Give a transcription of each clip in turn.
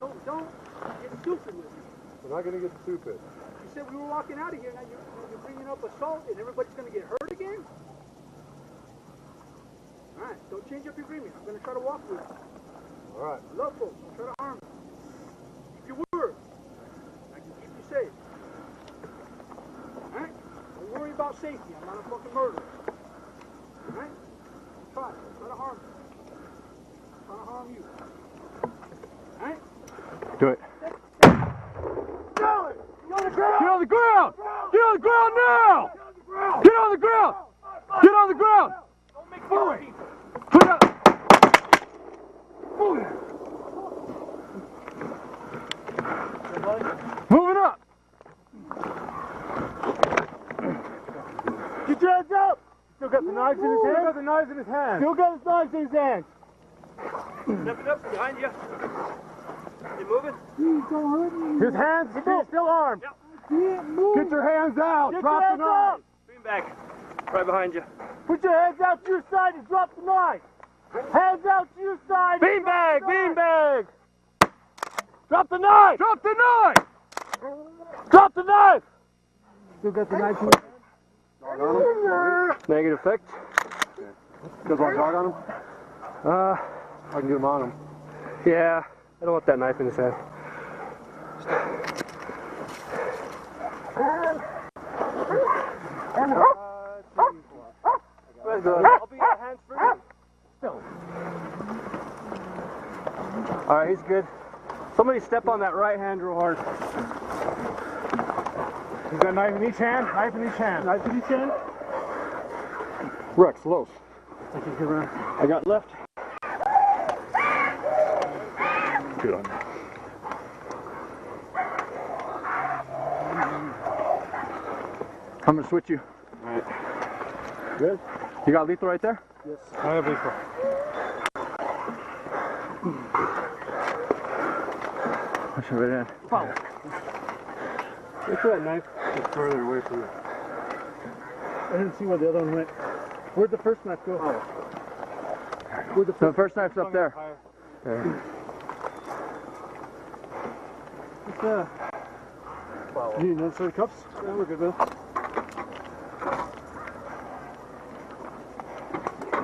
Don't get stupid with me. We're not going to get stupid. You said we were walking out of here, now you're bringing up assault and everybody's going to get hurt again? Alright, don't change up your agreement. I'm going to try to walk with you. Alright. I love folks. Don't try to harm them. Keep your word. I can keep you safe. Alright? Don't worry about safety. I'm not a fucking murderer. Alright? Don't try to harm me. I'm trying to harm you. Alright? Do it. Get on the ground! Get on the ground! Get on the ground now! Get on the ground! Get on the ground! Don't make fun of people. Put up! Move it up! Get your hands up! Still got the knives in his hand? Still got the knives in his hand. Still got his knives in his hand. Stepping up behind you. You moving? His hands still armed. Yep. Get your hands out. Drop the knife. Beam back. Right behind you. Put your hands out to your side and drop the knife. Hands out to your side. Beanbag! Beanbag! Drop the knife. Drop the knife! Drop the knife. Still got the knife in your hand? Negative effect. You guys want to jog on him? I can get him on him. Yeah. I don't want that knife in his hand. I'll be your hands free. Alright, he's good. Somebody step on that right hand real hard. He's got a knife in each hand. Knife in each hand. Knife in each hand? Rex, low. I got left. Good on you. I'm gonna switch you. Alright. Good? You got lethal right there? Yes. I have lethal. I should right in. Follow. Get to that knife. It's further away from you. I didn't see where the other one went. Where'd the first knife go? Oh. Where'd the The first knife's up there. Okay. You need another set of cuffs? Yeah, we're good, man.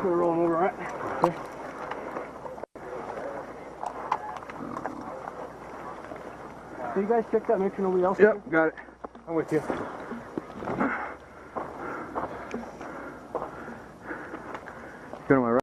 We're rolling over, right? Okay. So you guys check that, make sure nobody else is here? Yep, got it. I'm with you. Go to my right.